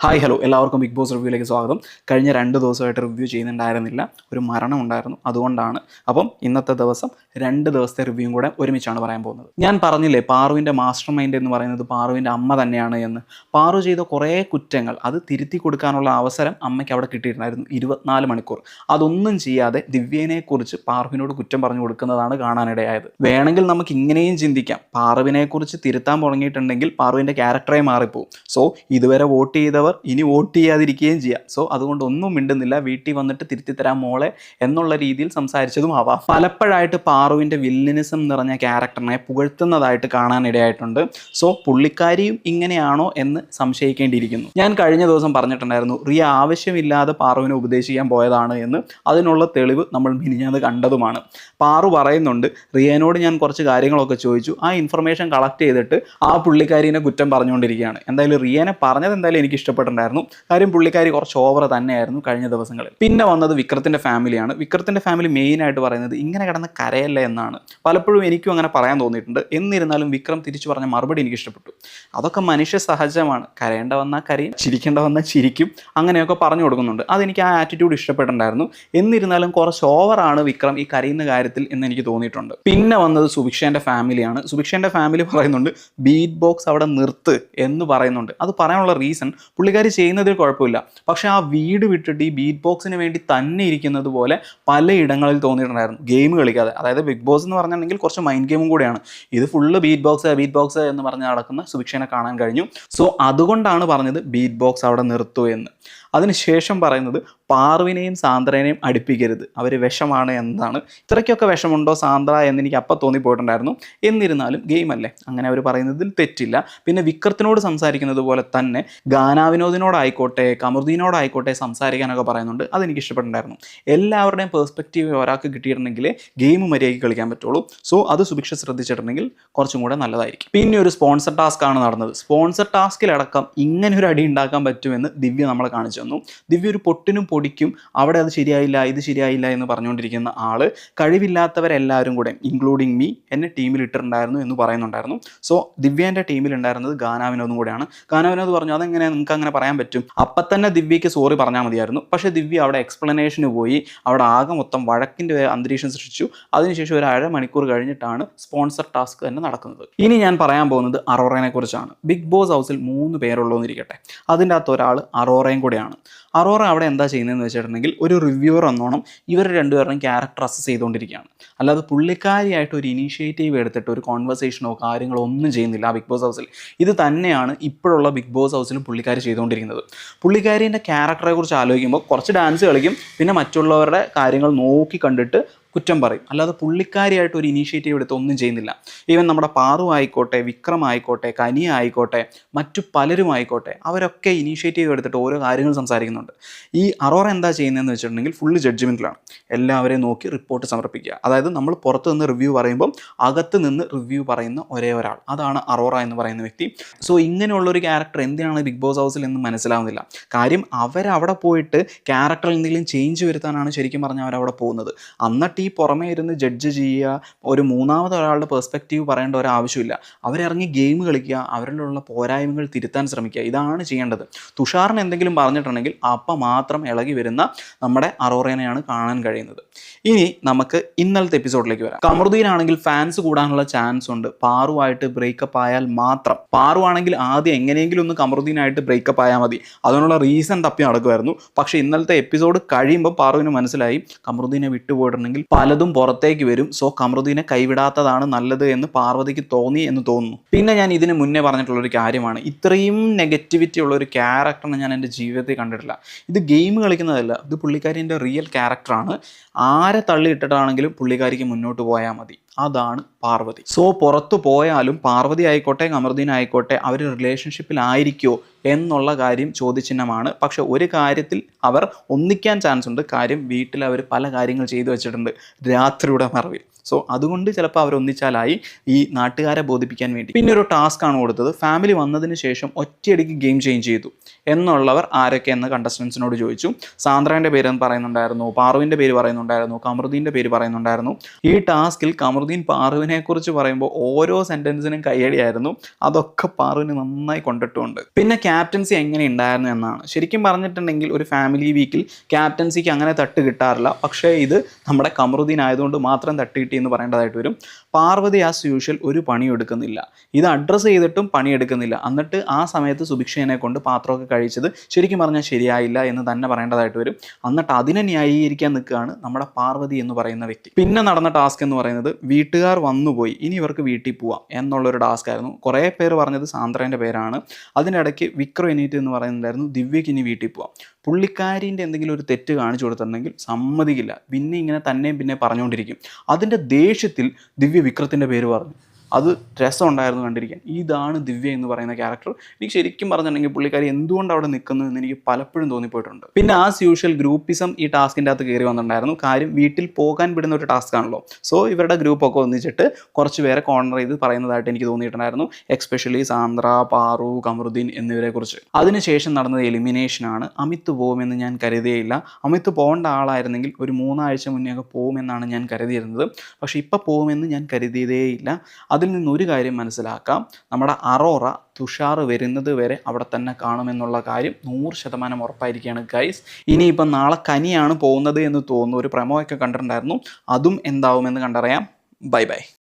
Hi hello എല്ലാവർക്കും big boss റിവ്യൂയിലേക്ക് സ്വാഗതം. കഴിഞ്ഞ 2 ദിവസമായിട്ട് റിവ്യൂ ചെയ്യുന്നുണ്ടായിരുന്നില്ല. ഒരു മരണം ഉണ്ടായിരുന്നു, അതുകൊണ്ടാണ്. അപ്പം ഇന്നത്തെ ദിവസം 2 ദിവസത്തെ റിവ്യൂവും കൂടെ ഒരുമിച്ചാണ് പറയാൻ പോകുന്നത്. ഞാൻ പറഞ്ഞില്ലേ, പാറുവിൻ്റെ മാസ്റ്റർ മൈൻഡ് എന്ന് പറയുന്നത് പാറുവിൻ്റെ അമ്മ തന്നെയാണ് എന്ന്. പാറു ചെയ്ത കുറേ കുറ്റങ്ങൾ അത് തിരുത്തി കൊടുക്കാനുള്ള അവസരം അമ്മയ്ക്ക് അവിടെ കിട്ടിയിട്ടുണ്ടായിരുന്നു 24 മണിക്കൂർ. അതൊന്നും ചെയ്യാതെ ദിവ്യനെക്കുറിച്ച് പാറുവിനോട് കുറ്റം പറഞ്ഞു കൊടുക്കുന്നതാണ് കാണാനിടയായത്. വേണമെങ്കിൽ നമുക്ക് ഇങ്ങനെയും ചിന്തിക്കാം, പാറുവിനെക്കുറിച്ച് തിരുത്താൻ തുടങ്ങിയിട്ടുണ്ടെങ്കിൽ പാറുവിൻ്റെ ക്യാരക്ടറെ മാറിപ്പോവും. സോ ഇതുവരെ വോട്ട് ചെയ്തവർ ഇനി വോട്ട് ചെയ്യാതിരിക്കുകയും ചെയ്യാം. സോ അതുകൊണ്ട് ഒന്നും മിണ്ടുന്നില്ല, വീട്ടിൽ വന്നിട്ട് തിരുത്തി തരാൻ മോളെ എന്നുള്ള രീതിയിൽ സംസാരിച്ചതും ആവാം. പലപ്പോഴായിട്ട് പാറുവിൻ്റെ വില്ലനിസം നിറഞ്ഞ ക്യാരക്ടറിനെ പുകഴ്ത്തുന്നതായിട്ട് കാണാനിടയായിട്ടുണ്ട്. സോ പുള്ളിക്കാരിയും ഇങ്ങനെയാണോ എന്ന് സംശയിക്കേണ്ടിയിരിക്കുന്നു. ഞാൻ കഴിഞ്ഞ ദിവസം പറഞ്ഞിട്ടുണ്ടായിരുന്നു, റിയ ആവശ്യമില്ലാതെ പാറുവിനെ ഉപദേശിക്കാൻ പോയതാണ് എന്ന്. അതിനുള്ള തെളിവ് നമ്മൾ മിനിഞ്ഞാന്ന് കണ്ടതുമാണ്. പാറു പറയുന്നുണ്ട്, റിയനോട് ഞാൻ കുറച്ച് കാര്യങ്ങളൊക്കെ ചോദിച്ചു, ആ ഇൻഫർമേഷൻ കളക്ട് ചെയ്തിട്ട് ആ പുള്ളിക്കാരിനെ കുറ്റം പറഞ്ഞുകൊണ്ടിരിക്കുകയാണ്. എന്തായാലും റിയനെ പറഞ്ഞത് എന്തായാലും എനിക്ക് ഇഷ്ടപ്പെട്ടിട്ടുണ്ടായിരുന്നു. കാര്യം പുള്ളിക്കാരി കുറച്ച് ഓവർ തന്നെയായിരുന്നു കഴിഞ്ഞ ദിവസങ്ങളിൽ. പിന്നെ വന്നത് വിക്രത്തിൻ്റെ ഫാമിലിയാണ്. വിക്രത്തിൻ്റെ ഫാമിലി മെയിനായിട്ട് പറയുന്നത് ഇങ്ങനെ കിടന്ന് കരയല്ലേ എന്നാണ്. പലപ്പോഴും എനിക്കും അങ്ങനെ പറയാൻ തോന്നിയിട്ടുണ്ട്. എന്നിരുന്നാലും വിക്രം തിരിച്ചു പറഞ്ഞ മറുപടി എനിക്ക് ഇഷ്ടപ്പെട്ടു. അതൊക്കെ മനുഷ്യ സഹജമാണ്, കരയേണ്ട വന്നാൽ കരയും, ചിരിക്കേണ്ട വന്നാൽ ചിരിക്കും, അങ്ങനെയൊക്കെ പറഞ്ഞു കൊടുക്കുന്നുണ്ട്. അതെനിക്ക് ആ ആറ്റിറ്റ്യൂഡ് ഇഷ്ടപ്പെട്ടിട്ടുണ്ടായിരുന്നു. എന്നിരുന്നാലും കുറച്ച് ഓവറാണ് വിക്രം ഈ കരയുന്ന കാര്യത്തിൽ എന്ന് എനിക്ക് തോന്നിയിട്ടുണ്ട്. പിന്നെ വന്നത് സുഭിക്ഷേൻ്റെ ഫാമിലിയാണ്. സുഭിക്ഷേൻ്റെ ഫാമിലി പറയുന്നുണ്ട് ബീറ്റ് ബോക്സ് അവിടെ നിർത്ത് എന്ന് പറയുന്നുണ്ട്. അത് പറയാനുള്ള റീസൺ, പുള്ളിക്കാരി ചെയ്യുന്നതിൽ കുഴപ്പമില്ല, പക്ഷേ ആ വീട് വിട്ടിട്ട് ഈ ബീറ്റ് ബോക്സിന് വേണ്ടി തന്നെ ഇരിക്കുന്നത് പോലെ പലയിടങ്ങളിൽ തോന്നിയിട്ടുണ്ടായിരുന്നു. ഗെയിം കളിക്കാതെ, അതായത് ബിഗ് ബോസ് എന്ന് പറഞ്ഞിട്ടുണ്ടെങ്കിൽ കുറച്ച് മൈൻഡ് ഗെയിമും കൂടെയാണ്. ഇത് ഫുള്ള് ബീറ്റ് ബോക്സ് എന്ന് പറഞ്ഞ് നടക്കുന്ന സുഭിക്ഷേനെ കാണാൻ കഴിഞ്ഞു. സോ അതുകൊണ്ടാണ് പറഞ്ഞത് ബീറ്റ് ബോക്സ് അവിടെ നിർത്തൂ എന്ന്. അതിനുശേഷം പറയുന്നത് പാറുവിനെയും സാന്ദ്രനെയും അടുപ്പിക്കരുത്, അവർ വിഷമാണ് എന്നതാണ്. ഇത്രയ്ക്കൊക്കെ വിഷമുണ്ടോ സാന്ദ്ര എന്ന് എനിക്ക് അപ്പം തോന്നിപ്പോയിട്ടുണ്ടായിരുന്നു. എന്നിരുന്നാലും ഗെയിം അല്ലേ, അങ്ങനെ അവർ പറയുന്നതിൽ തെറ്റില്ല. പിന്നെ വിക്രത്തിനോട് സംസാരിക്കുന്നത് പോലെ തന്നെ ഗാനാവിനോദിനോടായിക്കോട്ടെ കമറുദ്ദീനോടായിക്കോട്ടെ സംസാരിക്കാനൊക്കെ പറയുന്നുണ്ട്. അതെനിക്ക് ഇഷ്ടപ്പെട്ടിട്ടുണ്ടായിരുന്നു. എല്ലാവരുടെയും പേഴ്സ്പെക്റ്റീവ് ഒരാൾക്ക് കിട്ടിയിട്ടുണ്ടെങ്കിലേ ഗെയിം മര്യാദയ്ക്ക് കളിക്കാൻ പറ്റുള്ളൂ. സോ അത് സുഭിക്ഷ ശ്രദ്ധിച്ചിട്ടുണ്ടെങ്കിൽ കുറച്ചും കൂടെ നല്ലതായിരിക്കും. പിന്നെ ഒരു സ്പോൺസർ ടാസ്ക് ആണ് നടന്നത്. സ്പോൺസർ ടാസ്കിലടക്കം ഇങ്ങനെ ഒരു അടി ഉണ്ടാക്കാൻ പറ്റുമെന്ന് ദിവ്യ നമ്മളെ കാണിച്ചു തന്നു. ദിവ്യ ഒരു പൊട്ടിനും പൊടിക്കും അവിടെ അത് ശരിയായില്ല ഇത് ശരിയായില്ല എന്ന് പറഞ്ഞുകൊണ്ടിരിക്കുന്ന ആള് കഴിവില്ലാത്തവരെല്ലാവരും കൂടെ ഇൻക്ലൂഡിങ് മീ എന്നെ ടീമിൽ ഇട്ടിട്ടുണ്ടായിരുന്നു എന്ന് പറയുന്നുണ്ടായിരുന്നു. സോ ദിവ്യേൻ്റെ ടീമിലുണ്ടായിരുന്നത് ഗാനാവിനോദും കൂടെയാണ്. ഗാനാവിനോദ് പറഞ്ഞു, അതെങ്ങനെ നിങ്ങൾക്ക് അങ്ങനെ പറയാൻ പറ്റും, അപ്പം തന്നെ ദിവ്യയ്ക്ക് സോറി പറഞ്ഞാൽ മതിയായിരുന്നു. പക്ഷേ ദിവ്യ അവിടെ എക്സ്പ്ലനേഷന് പോയി, അവിടെ ആകെ മൊത്തം വഴക്കിൻ്റെ അന്തരീക്ഷം സൃഷ്ടിച്ചു. അതിനുശേഷം ഒരു അരമണിക്കൂർ കഴിഞ്ഞിട്ടാണ് സ്പോൺസർ ടാസ്ക് തന്നെ നടക്കുന്നത്. ഇനി ഞാൻ പറയാൻ പോകുന്നത് അറോറയെ കുറിച്ചാണ്. ബിഗ് ബോസ് ഹൗസിൽ 3 പേരുള്ളൂന്നിരിക്കട്ടെ, അതിൻ്റെ അകത്ത് ഒരാൾ അറോറയും കൂടെയാണ്. അറോറ അവിടെ എന്താ ചെയ്യുന്നതെന്ന് വെച്ചിട്ടുണ്ടെങ്കിൽ ഒരു റിവ്യൂവർ എന്നോണം ഇവർ രണ്ടുപേരുടെയും ക്യാരക്ടർ അസസ് ചെയ്തുകൊണ്ടിരിക്കുകയാണ്. അല്ലാതെ പുള്ളിക്കാരിയായിട്ട് ഒരു ഇനീഷ്യേറ്റീവ് എടുത്തിട്ട് ഒരു കോൺവെർസേഷനോ കാര്യങ്ങളോ ഒന്നും ചെയ്യുന്നില്ല ബിഗ് ബോസ് ഹൗസിൽ. ഇത് തന്നെയാണ് ഇപ്പോഴുള്ള ബിഗ് ബോസ് ഹൗസിലും പുള്ളിക്കാരി ചെയ്തുകൊണ്ടിരിക്കുന്നത്. പുള്ളിക്കാരിൻ്റെ ക്യാരക്ടറെ കുറിച്ച് ആലോചിക്കുമ്പോൾ കുറച്ച് ഡാൻസ് കളിക്കും, പിന്നെ മറ്റുള്ളവരുടെ കാര്യങ്ങൾ നോക്കി കണ്ടിട്ട് കുറ്റം പറയും. അല്ലാതെ പുള്ളിക്കാരിയായിട്ട് ഒരു ഇനീഷ്യേറ്റീവ് എടുത്ത് ഒന്നും ചെയ്യുന്നില്ല. ഈവൻ നമ്മുടെ പാറു ആയിക്കോട്ടെ, വിക്രം ആയിക്കോട്ടെ, കനിയ ആയിക്കോട്ടെ, മറ്റു പലരും ആയിക്കോട്ടെ, അവരൊക്കെ ഇനീഷ്യേറ്റീവ് എടുത്തിട്ട് ഓരോ കാര്യങ്ങൾ സംസാരിക്കുന്നുണ്ട്. ഈ അറോറ എന്താ ചെയ്യുന്നതെന്ന് വെച്ചിട്ടുണ്ടെങ്കിൽ ഫുള്ള് ജഡ്ജ്മെൻറ്റിലാണ്. എല്ലാവരെയും നോക്കി റിപ്പോർട്ട് സമർപ്പിക്കുക. അതായത് നമ്മൾ പുറത്ത് നിന്ന് റിവ്യൂ പറയുമ്പം അകത്ത് നിന്ന് റിവ്യൂ പറയുന്ന ഒരേ ഒരാൾ, അതാണ് അറോറ എന്ന് പറയുന്ന വ്യക്തി. സോ ഇങ്ങനെയുള്ളൊരു ക്യാരക്ടർ എന്തിനാണ് ബിഗ് ബോസ് ഹൗസിൽ എന്ന് മനസ്സിലാവുന്നില്ല. കാര്യം അവരവിടെ പോയിട്ട് ക്യാരക്ടറിൽ എന്തെങ്കിലും ചേഞ്ച് വരുത്താനാണ് ശരിക്കും പറഞ്ഞാൽ അവരവിടെ പോകുന്നത്. എന്നിട്ട് ഈ പുറമേ ഇരുന്ന് ജഡ്ജ് ചെയ്യുക, ഒരു മൂന്നാമത് ഒരാളുടെ പെർസ്പെക്റ്റീവ് പറയേണ്ട ഒരു ആവശ്യമില്ല. അവരിറങ്ങി ഗെയിം കളിക്കുക, അവരിലുള്ള പോരായ്മകൾ തിരുത്താൻ ശ്രമിക്കുക, ഇതാണ് ചെയ്യേണ്ടത്. തുഷാറിന് എന്തെങ്കിലും പറഞ്ഞിട്ടുണ്ടെങ്കിൽ അപ്പം മാത്രം ഇളകി വരുന്ന നമ്മുടെ അറോറേനെയാണ് കാണാൻ കഴിയുന്നത്. ഇനി നമുക്ക് ഇന്നലത്തെ എപ്പിസോഡിലേക്ക് വരാം. കമറുദ്ദീനാണെങ്കിൽ ഫാൻസ് കൂടാനുള്ള ചാൻസ് ഉണ്ട് പാറുവായിട്ട് ബ്രേക്കപ്പ് ആയാൽ മാത്രം. പാറുവാണെങ്കിൽ ആദ്യം എങ്ങനെയെങ്കിലും ഒന്ന് കമറുദ്ദീനായിട്ട് ബ്രേക്കപ്പ് ആയാൽ മതി, അതിനുള്ള റീസൺ തപ്പി നടക്കുമായിരുന്നു. പക്ഷേ ഇന്നലത്തെ എപ്പിസോഡ് കഴിയുമ്പോൾ പാറുവിന് മനസ്സിലായി കമറുദ്ദീനെ വിട്ടുപോയിട്ടുണ്ടെങ്കിൽ പലതും പുറത്തേക്ക് വരും. സോ കമറുദ്ദീനെ കൈവിടാത്തതാണ് നല്ലത് എന്ന് പാർവതിക്ക് തോന്നി എന്ന് തോന്നുന്നു. പിന്നെ ഞാൻ ഇതിന് മുന്നേ പറഞ്ഞിട്ടുള്ളൊരു കാര്യമാണ്, ഇത്രയും നെഗറ്റിവിറ്റി ഉള്ള ഒരു ക്യാരക്ടറിനെ ഞാൻ എൻ്റെ ജീവിതത്തിൽ കണ്ടിട്ടില്ല. ഇത് ഗെയിം കളിക്കുന്നതല്ല, ഇത് പുള്ളിക്കാരിൻ്റെ റിയൽ ക്യാരക്ടറാണ്. ആരെ തള്ളിയിട്ടിട്ടാണെങ്കിലും പുള്ളിക്കാരിക്ക് മുന്നോട്ട് പോയാൽ മതി, അതാണ് പാർവതി. സോ പുറത്തു പോയാലും പാർവതി ആയിക്കോട്ടെ കമറുദ്ദീൻ ആയിക്കോട്ടെ അവർ റിലേഷൻഷിപ്പിലായിരിക്കുമോ എന്നുള്ള കാര്യം ചോദ്യചിഹ്നമാണ്. പക്ഷെ ഒരു കാര്യത്തിൽ അവർ ഒന്നിക്കാൻ ചാൻസ് ഉണ്ട്. കാര്യം വീട്ടിൽ അവർ പല കാര്യങ്ങൾ ചെയ്തു വെച്ചിട്ടുണ്ട് രാത്രിയുടെ മറവിൽ. സോ അതുകൊണ്ട് ചിലപ്പോൾ അവർ ഒന്നിച്ചാലായി ഈ നാട്ടുകാരെ ബോധിപ്പിക്കാൻ വേണ്ടി. പിന്നെ ഒരു ടാസ്ക്കാണ് കൊടുത്തത്, ഫാമിലി വന്നതിന് ശേഷം ഒറ്റയടിക്ക് ഗെയിം ചേഞ്ച് ചെയ്തു എന്നുള്ളവർ ആരൊക്കെ എന്ന് കണ്ടസ്റ്റൻസിനോട് ചോദിച്ചു. സാന്ദ്രേൻ്റെ പേര് പറയുന്നുണ്ടായിരുന്നു, പാറുവിൻ്റെ പേര് പറയുന്നുണ്ടായിരുന്നു, കമറുദ്ദീൻ്റെ പേര് പറയുന്നുണ്ടായിരുന്നു. ഈ ടാസ്കിൽ കമറുദ്ദീൻ കമറുദ്ദീൻ പാറുവിനെ കുറിച്ച് പറയുമ്പോൾ ഓരോ സെൻറ്റൻസിനും കയ്യടിയായിരുന്നു. അതൊക്കെ പാറുവിന് നന്നായി കൊണ്ടിട്ടുണ്ട്. പിന്നെ ക്യാപ്റ്റൻസി എങ്ങനെ ഉണ്ടായിരുന്നു എന്നാണ്. ശരിക്കും പറഞ്ഞിട്ടുണ്ടെങ്കിൽ ഒരു ഫാമിലി വീക്കിൽ ക്യാപ്റ്റൻസിക്ക് അങ്ങനെ തട്ട് കിട്ടാറില്ല. പക്ഷേ ഇത് നമ്മുടെ കമറുദ്ദീൻ ആയതുകൊണ്ട് മാത്രം തട്ട് കിട്ടി എന്ന് പറയേണ്ടതായിട്ട് വരും. പാർവതി ആസ് യൂഷ്വൽ ഒരു പണിയും എടുക്കുന്നില്ല. ഇത് അഡ്രസ്സ് ചെയ്തിട്ടും പണിയെടുക്കുന്നില്ല. എന്നിട്ട് ആ സമയത്ത് സുഭിക്ഷേനെ കൊണ്ട് പാത്രമൊക്കെ കഴിച്ചത് ശരിക്കും പറഞ്ഞാൽ ശരിയായില്ല എന്ന് തന്നെ പറയേണ്ടതായിട്ട് വരും. എന്നിട്ട് അതിനെ ന്യായീകരിക്കാൻ നിൽക്കുകയാണ് നമ്മുടെ പാർവതി എന്ന് പറയുന്ന വ്യക്തി. പിന്നെ നടന്ന ടാസ്ക് എന്ന് പറയുന്നത് വീട്ടുകാർ വന്നുപോയി, ഇനി ഇവർക്ക് വീട്ടിൽ പോവാം എന്നുള്ളൊരു ടാസ്ക് ആയിരുന്നു. കുറേ പേര് പറഞ്ഞത് സാന്ദ്രേൻ്റെ പേരാണ്. അതിനിടയ്ക്ക് വിക്രം എനീറ്റ് എന്ന് പറയുന്നുണ്ടായിരുന്നു ദിവ്യക്ക് ഇനി വീട്ടിൽ പോവാം. പുള്ളിക്കാരിൻ്റെ എന്തെങ്കിലും ഒരു തെറ്റ് കാണിച്ചു കൊടുത്തിട്ടുണ്ടെങ്കിൽ സമ്മതിക്കില്ല, പിന്നെ ഇങ്ങനെ തന്നെയും പിന്നെ പറഞ്ഞുകൊണ്ടിരിക്കും. അതിൻ്റെ ദേഷ്യത്തിൽ ദിവ്യ വിക്രത്തിൻ്റെ പേര് പറഞ്ഞു. അത് രസമുണ്ടായിരുന്നു കണ്ടിരിക്കാൻ. ഇതാണ് ദിവ്യ എന്ന് പറയുന്ന ക്യാരക്ടർ. എനിക്ക് ശരിക്കും പറഞ്ഞിട്ടുണ്ടെങ്കിൽ പുള്ളിക്കാരി എന്തുകൊണ്ട് അവിടെ നിൽക്കുന്നു എന്ന് എനിക്ക് പലപ്പോഴും തോന്നിപ്പോയിട്ടുണ്ട്. പിന്നെ ആസ് യൂഷ്വൽ ഗ്രൂപ്പിസം ഈ ടാസ്കിൻ്റെ അകത്ത് കയറി വന്നിട്ടുണ്ടായിരുന്നു. കാര്യം വീട്ടിൽ പോകാൻ വിടുന്ന ഒരു ടാസ്ക് ആണല്ലോ. സോ ഇവരുടെ ഗ്രൂപ്പൊക്കെ ഒന്നിച്ചിട്ട് കുറച്ച് പേരെ കോർണർ ചെയ്ത് പറയുന്നതായിട്ട് എനിക്ക് തോന്നിയിട്ടുണ്ടായിരുന്നു. എക്സ്പെഷ്യലി സാന്ദ്ര, പാറു, കമറുദ്ദീൻ എന്നിവരെ കുറിച്ച്. അതിനുശേഷം നടന്നത് എലിമിനേഷനാണ്. അമിത് പോകുമെന്ന് ഞാൻ കരുതിയില്ല. അമിത് പോകേണ്ട ആളായിരുന്നെങ്കിൽ ഒരു 3 ആഴ്ച മുന്നേ ഒക്കെ പോകുമെന്നാണ് ഞാൻ കരുതിയിരുന്നത്. പക്ഷേ ഇപ്പം പോകുമെന്ന് ഞാൻ കരുതിയതേയില്ല. അതിൽ നിന്നൊരു കാര്യം മനസ്സിലാക്കാം, നമ്മുടെ അറോറ തുഷാർ വരുന്നത് വരെ അവിടെ തന്നെ കാണുമെന്നുള്ള കാര്യം 100% ഉറപ്പായിരിക്കുകയാണ് ഗൈസ്. ഇനിയിപ്പം നാളെ കനിയാണ് പോകുന്നത് എന്ന് തോന്നുന്നു. ഒരു പ്രമോ ഒക്കെ കണ്ടിട്ടുണ്ടായിരുന്നു. അതും എന്താവുമെന്ന് കണ്ടറിയാം. Bye bye.